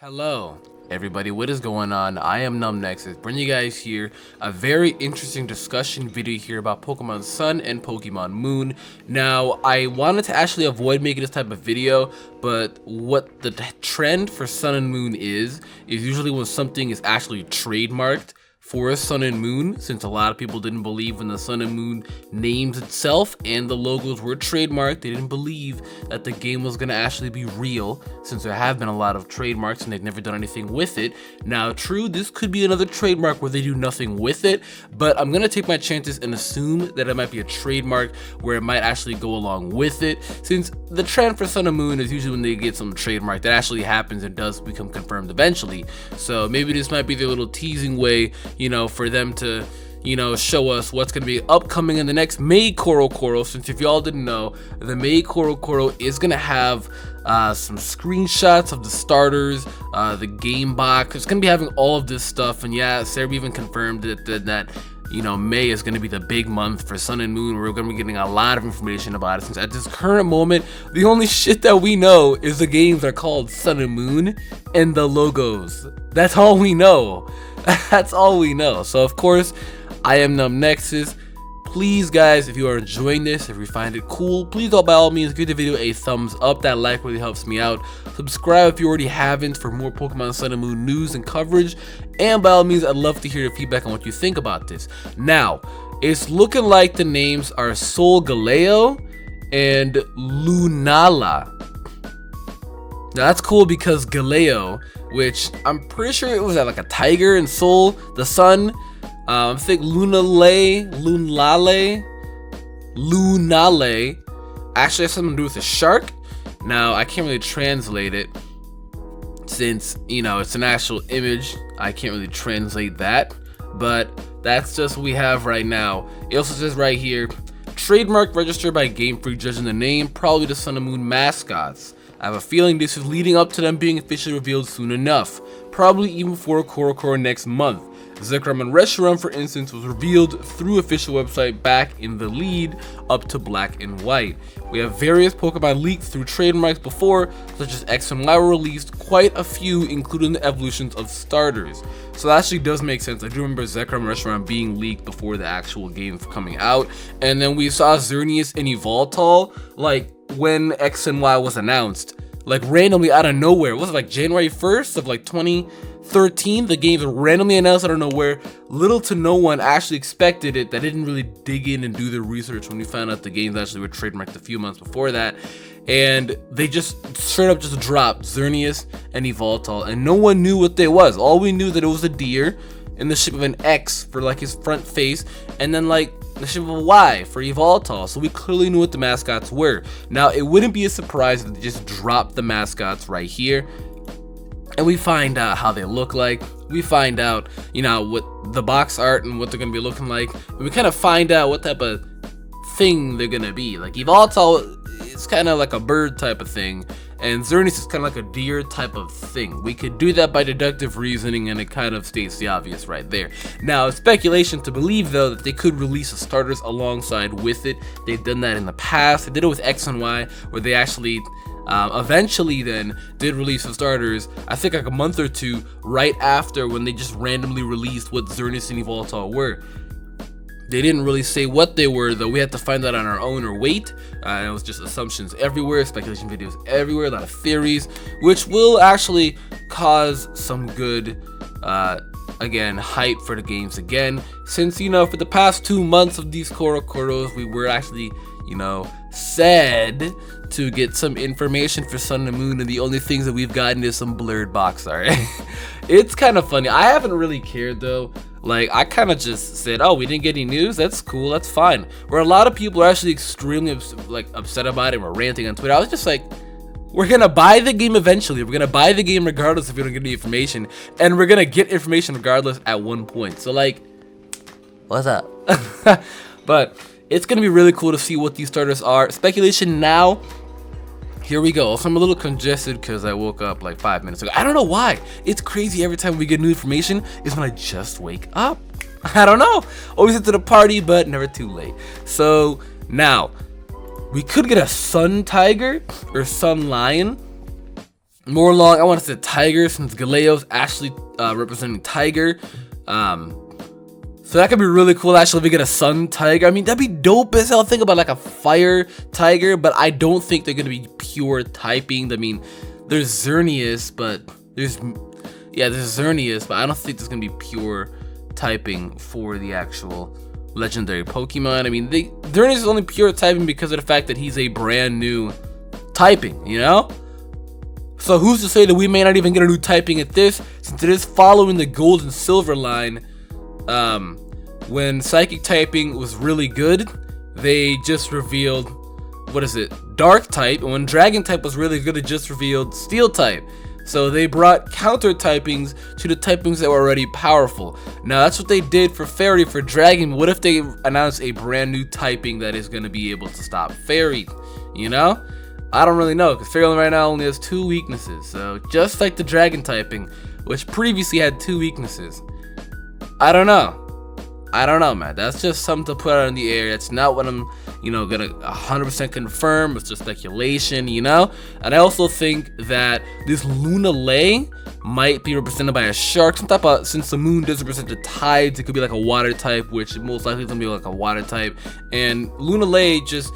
Hello everybody, what is going on? I am Numbnexus, bringing you guys here a very interesting discussion video here about Pokemon Sun and Pokemon Moon. Now, I wanted to actually avoid making this type of video, but what the trend for Sun and Moon is usually when something is actually trademarked for Sun and Moon, since a lot of people didn't believe in the Sun and Moon names itself and the logos were trademarked. They didn't believe that the game was going to actually be real, since there have been a lot of trademarks and they've never done anything with it. Now, true, this could be another trademark where they do nothing with it, but I'm going to take my chances and assume that it might be a trademark where it might actually go along with it, since the trend for Sun and Moon is usually when they get some trademark that actually happens and does become confirmed eventually. So maybe this might be their little teasing way, for them to, show us what's going to be upcoming in the next May Koro, since if y'all didn't know, the May Koro is going to have some screenshots of the starters, the game box. It's going to be having all of this stuff, and yeah, Sarah even confirmed that May is going to be the big month for Sun and Moon. We're going to be getting a lot of information about it, since at this current moment, the only shit that we know is the games are called Sun and Moon and the logos. That's all we know. That's all we know. So of course, I am Numbnexus. Please guys, if you are enjoying this, if you find it cool, please by all means give the video a thumbs up. That like really helps me out. Subscribe if you already haven't for more Pokemon Sun and Moon news and coverage. And by all means, I'd love to hear your feedback on what you think about this. Now, it's looking like the names are Solgaleo and Lunala. Now that's cool because Galeo, which I'm pretty sure it was like a tiger, and Sol, the sun. I think Lunale actually has something to do with a shark. Now I can't really translate it since it's an actual image. I can't really translate that, but that's just what we have right now. It also says right here, trademark registered by Game Freak, judging the name, probably the Sun and Moon mascots. I have a feeling this is leading up to them being officially revealed soon enough, probably even before Koro next month. Zekrom and Reshiram, for instance, was revealed through official website back in the lead up to Black and White. We have various Pokemon leaked through trademarks before, such as X and Y were released, quite a few, including the evolutions of starters. So that actually does make sense. I do remember Zekrom and Reshiram being leaked before the actual game coming out. And then we saw Xerneas and Yveltal, like, when X and Y was announced, like randomly out of nowhere. Was it like January 1st of like 2013? The games were randomly announced out of nowhere. Little to no one actually expected it, that didn't really dig in and do the research when we found out the games actually were trademarked a few months before that. And they just straight up just dropped Xerneas and Yveltal, and no one knew what they was. All we knew that it was a deer in the shape of an X for like his front face, and then like the shape of a Y for Yveltal, so we clearly knew what the mascots were. Now, it wouldn't be a surprise if they just dropped the mascots right here, and we find out how they look like. We find out, what the box art and what they're gonna be looking like, and we kind of find out what type of thing they're gonna be. Like Yveltal, it's kind of like a bird type of thing, and Xerneas is kind of like a deer type of thing. We could do that by deductive reasoning, and it kind of states the obvious right there. Now, it's speculation to believe, though, that they could release the starters alongside with it. They've done that in the past. They did it with X and Y, where they actually eventually then did release the starters, I think like a month or two right after, when they just randomly released what Xerneas and Yveltal were. They didn't really say what they were, though. We had to find out on our own or wait. It was just assumptions everywhere, speculation videos everywhere, a lot of theories, which will actually cause some good, again, hype for the games again. Since, for the past 2 months of these Koros, we were actually, said to get some information for Sun and Moon, and the only things that we've gotten is some blurred box art. It's kind of funny. I haven't really cared, though. Like, I kind of just said, oh, we didn't get any news? That's cool, that's fine. Where a lot of people are actually extremely upset about it and were ranting on Twitter. I was just like, we're gonna buy the game eventually. We're gonna buy the game regardless if we don't get any information. And we're gonna get information regardless at one point. So like, what's up? But it's gonna be really cool to see what these starters are. Speculation now. Here we go. So I'm a little congested because I woke up like 5 minutes ago. I don't know why. It's crazy every time we get new information is when I just wake up. I don't know. Always into the party, but never too late. So now, we could get a sun tiger or sun lion. more along, I want to say tiger, since Galeo's actually representing tiger. So that could be really cool, actually, if we get a sun tiger. I mean, that'd be dope as hell. Think about like a fire tiger, but I don't think they're gonna be pure typing. I mean, there's Xerneas, but there's Xerneas, but I don't think there's gonna be pure typing for the actual legendary Pokemon. I mean, Xerneas is only pure typing because of the fact that he's a brand new typing, you know? So who's to say that we may not even get a new typing at this, since it is following the gold and silver line. When psychic typing was really good, they just revealed, dark type, and when dragon type was really good, it just revealed steel type. So they brought counter typings to the typings that were already powerful. Now that's what they did for fairy for dragon. What if they announced a brand new typing that is going to be able to stop fairy, you know? I don't really know, because fairy right now only has 2 weaknesses, so just like the dragon typing, which previously had 2 weaknesses. I don't know, man. That's just something to put out in the air. That's not what I'm, gonna 100% confirm. It's just speculation, And I also think that this Lunalei might be represented by a shark. Some type of, since the moon does represent the tides, it could be like a water type, which most likely is gonna be like a water type. And Lunalei just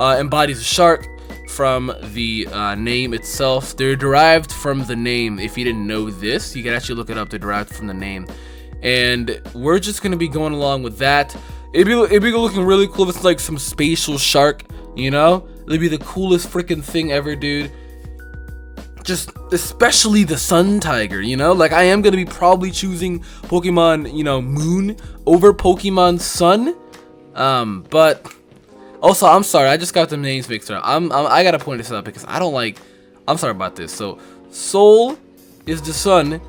embodies a shark from the name itself. They're derived from the name. If you didn't know this, you can actually look it up. They're derived from the name. And we're just gonna be going along with that. It'd be looking really cool if it's like some spatial shark, It'd be the coolest freaking thing ever, dude. Just especially the sun tiger, Like I am gonna be probably choosing Pokemon, Moon over Pokemon Sun. But also, I'm sorry, I just got the names mixed up. I gotta point this out because I'm sorry about this. So Sol is the sun,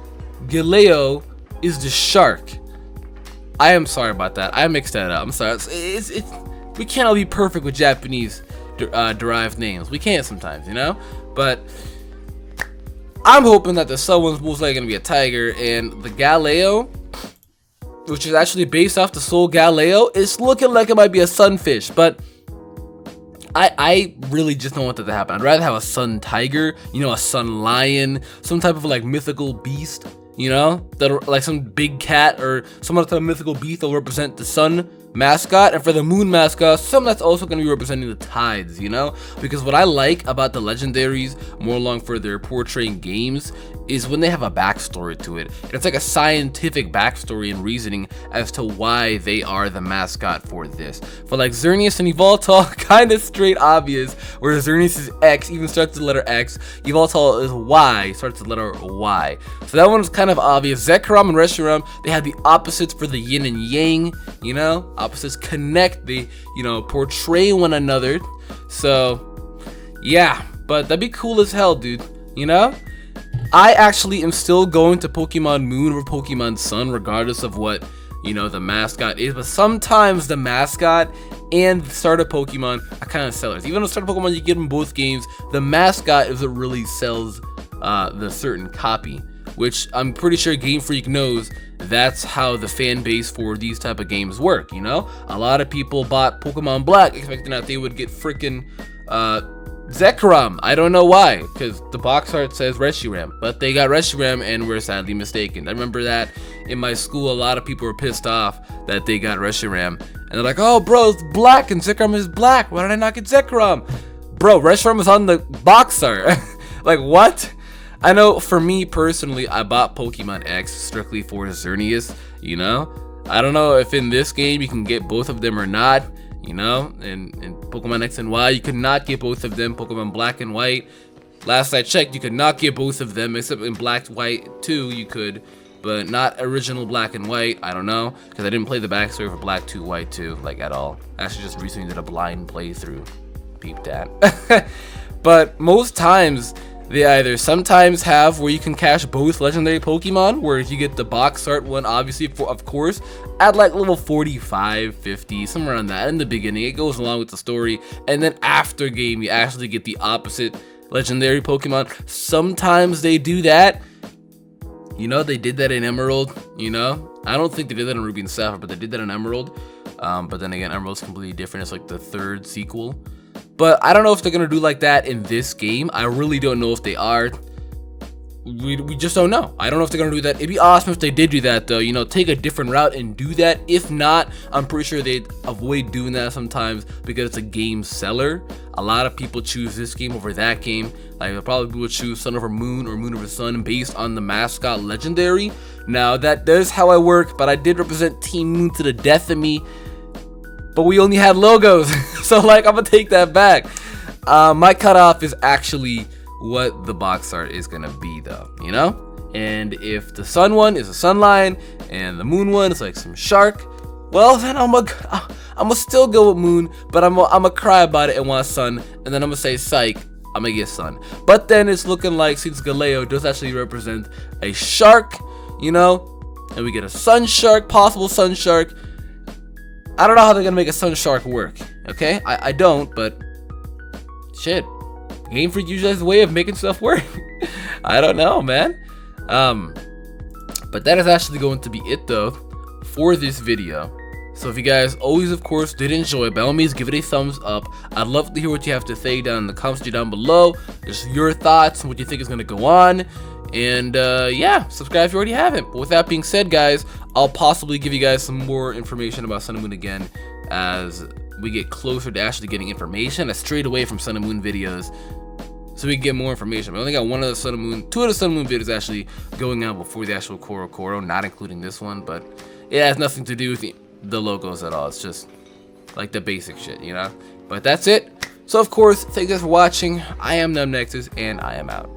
Galeo is the shark. I am sorry about that. I mixed that up. I'm sorry. It's we can't all be perfect with Japanese derived names. We can't sometimes, But I'm hoping that the sun one's most likely gonna be a tiger, and the Galeo, which is actually based off the Sol Galeo, is looking like it might be a sunfish. But I really just don't want that to happen. I'd rather have a sun tiger, a sun lion, some type of like mythical beast. That like some big cat or some other type of mythical beast that will represent the sun mascot, and for the moon mascot, something that's also going to be representing the tides, because what I like about the legendaries more along for their portraying games is when they have a backstory to it. And it's like a scientific backstory and reasoning as to why they are the mascot for this. For like Xerneas and Yveltal, kind of straight obvious, where Xerneas is X, even starts with the letter X, Yveltal is Y, starts with the letter Y. So that one's kind of obvious. Zekrom and Reshiram, they have the opposites for the yin and yang, opposites connect, they portray one another. So yeah, but that'd be cool as hell, dude. I actually am still going to Pokemon Moon or Pokemon Sun regardless of what the mascot is, but sometimes the mascot and the starter Pokemon are kind of sellers. Even though starter Pokemon you get in both games, the mascot is what really sells the certain copy, which I'm pretty sure Game Freak knows. That's how the fan base for these type of games work, A lot of people bought Pokemon Black expecting that they would get freaking Zekrom. I don't know why, because the box art says Reshiram, but they got Reshiram and were sadly mistaken. I remember that in my school, a lot of people were pissed off that they got Reshiram, and they're like, oh bro, it's black and Zekrom is black, why did I not get Zekrom? Bro, Reshiram was on the box art. Like what? I know for me personally, I bought Pokemon X strictly for Xerneas, I don't know if in this game you can get both of them or not, and Pokemon X and Y, you could not get both of them. Pokemon Black and White, last I checked, you could not get both of them, except in Black, White 2 you could, but not original Black and White. I don't know, because I didn't play the backstory for Black 2, White 2, like at all. I actually just recently did a blind playthrough. Peep that. But most times, they either sometimes have where you can cash both legendary Pokemon, where you get the box art one, obviously, of course, at like level 45, 50, somewhere around that. In the beginning, it goes along with the story, and then after game, you actually get the opposite legendary Pokemon. Sometimes they do that. They did that in Emerald, I don't think they did that in Ruby and Sapphire, but they did that in Emerald. But then again, Emerald's completely different. It's like the 3rd sequel. But I don't know if they're going to do like that in this game. I really don't know if they are. we just don't know. I don't know if they're gonna do that. It'd be awesome if they did do that though, you know, take a different route and do that. If not, I'm pretty sure they'd avoid doing that sometimes because it's a game seller. A lot of people choose this game over that game. Like probably people would choose Sun over Moon or Moon over Sun based on the mascot legendary. Now that is how I work, but I did represent Team Moon to the death of me. But we only had logos, so like I'm gonna take that back. My cutoff is actually what the box art is gonna be though, you know? And if the sun one is a sun lion and the moon one is like some shark, well then I'm gonna still go with moon, but I'm gonna cry about it and want sun, and then I'm gonna say psych, I'm gonna get sun. But then it's looking like since Galeo does actually represent a shark, you know, and we get a sun shark, possible sun shark. I don't know how they're gonna make a sun shark work, okay? I don't, but shit. Game Freak usually has a way of making stuff work. I don't know, man. But that is actually going to be it though for this video. So if you guys always of course did enjoy, by all means give it a thumbs up. I'd love to hear what you have to say down in the comments down below. Just your thoughts and what you think is going to go on. And yeah, subscribe if you already haven't. But with that being said, guys, I'll possibly give you guys some more information about Sun and Moon again as we get closer to actually getting information. I strayed away from Sun and Moon videos so we can get more information. I only got one of the Sun and Moon, two of the Sun and Moon videos actually going out before the actual Koro, not including this one, but it has nothing to do with the logos at all. It's just like the basic shit, you know? But that's it. So of course, thank you guys for watching. I am Numbnexus and I am out.